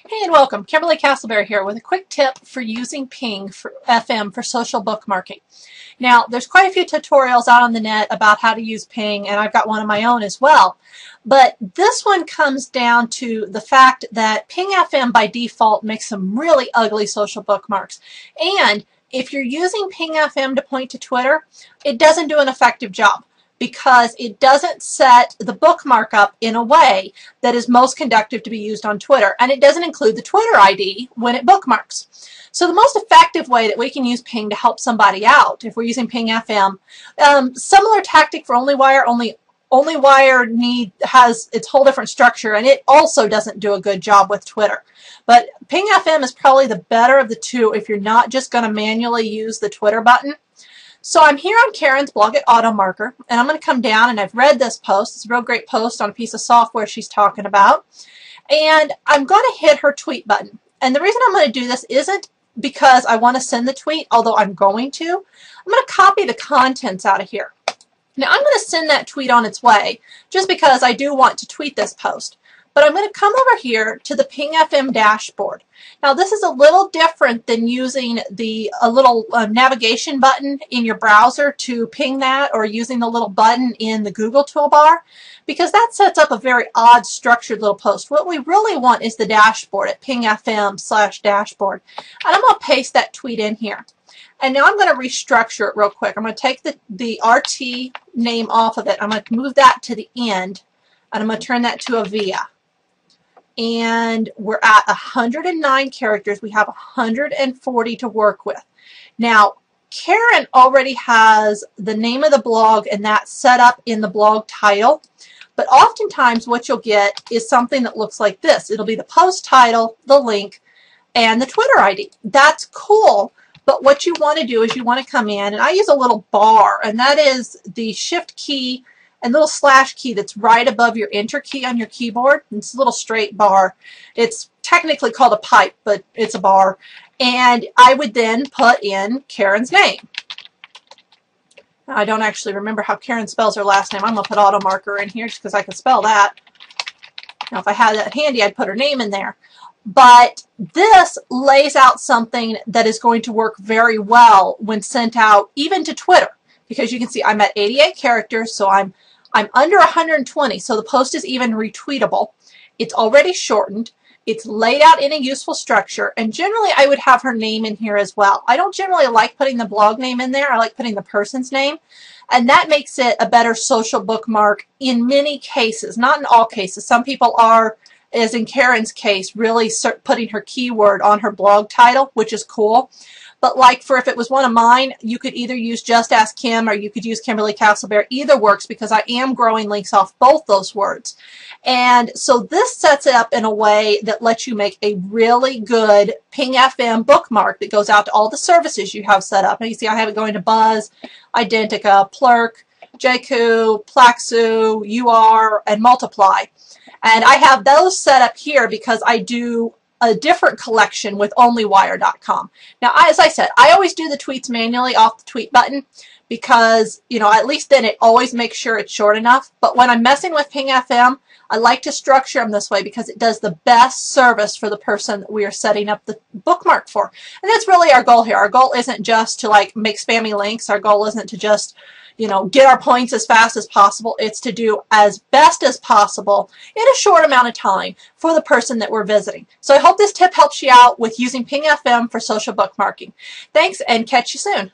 Hey and welcome. Brink-Castleberry here with a quick tip for using Ping for FM for social bookmarking. Now, there's quite a few tutorials out on the net about how to use Ping, and I've got one of my own as well. But this one comes down to the fact that Ping FM by default makes some really ugly social bookmarks. And if you're using Ping FM to point to Twitter, it doesn't do an effective job, because it doesn't set the bookmark up in a way that is most conducive to be used on Twitter. And it doesn't include the Twitter ID when it bookmarks. So the most effective way that we can use Ping to help somebody out, if we're using Ping FM, similar tactic for OnlyWire, OnlyWire has its whole different structure, and it also doesn't do a good job with Twitter. But Ping FM is probably the better of the two if you're not just going to manually use the Twitter button. So I'm here on Karen's blog at AutoMarker, and I'm going to come down, and I've read this post. It's a real great post on a piece of software she's talking about. And I'm going to hit her tweet button. And the reason I'm going to do this isn't because I want to send the tweet, although I'm going to. I'm going to copy the contents out of here. Now I'm going to send that tweet on its way, just because I do want to tweet this post. But I'm going to come over here to the Ping FM dashboard. Now this is a little different than using a little navigation button in your browser to ping that, or using the little button in the Google toolbar, because that sets up a very odd structured little post. What we really want is the dashboard at Ping FM/dashboard. And I'm going to paste that tweet in here. And now I'm going to restructure it real quick. I'm going to take the RT name off of it. I'm going to move that to the end, and I'm going to turn that to a VIA. And we're at 109 characters. We have 140 to work with. Now, Karen already has the name of the blog and that set up in the blog title. But oftentimes what you'll get is something that looks like this. It'll be the post title, the link, and the Twitter ID. That's cool. But what you want to do is you want to come in, and I use a little bar, and that is the shift key and little slash key that's right above your enter key on your keyboard. It's a little straight bar. It's technically called a pipe, but it's a bar. And I would then put in Karen's name. Now, I don't actually remember how Karen spells her last name. I'm going to put AutoMarker in here just because I can spell that. Now, if I had that handy, I'd put her name in there. But this lays out something that is going to work very well when sent out even to Twitter, because you can see I'm at 88 characters, so I'm under 120, so the post is even retweetable. It's already shortened. It's laid out in a useful structure, and generally I would have her name in here as well. I don't generally like putting the blog name in there. I like putting the person's name, and that makes it a better social bookmark in many cases, not in all cases. Some people are, as in Karen's case, really putting her keyword on her blog title, which is cool. But like for if it was one of mine, you could either use Just Ask Kim or you could use Brink-Castleberry. Either works, because I am growing links off both those words. And so this sets it up in a way that lets you make a really good Ping FM bookmark that goes out to all the services you have set up. Now you see I have it going to Buzz, Identica, Plurk, JQ, Plaxu, UR, and Multiply. And I have those set up here because I do a different collection with onlywire.com. Now, as I said, I always do the tweets manually off the tweet button because, you know, at least then it always makes sure it's short enough. But when I'm messing with Ping FM, I like to structure them this way because it does the best service for the person that we are setting up the bookmark for. And that's really our goal here. Our goal isn't just to like make spammy links. Our goal isn't to just, you know, get our points as fast as possible. It's to do as best as possible in a short amount of time for the person that we're visiting. So I hope this tip helps you out with using Ping FM for social bookmarking. Thanks, and catch you soon.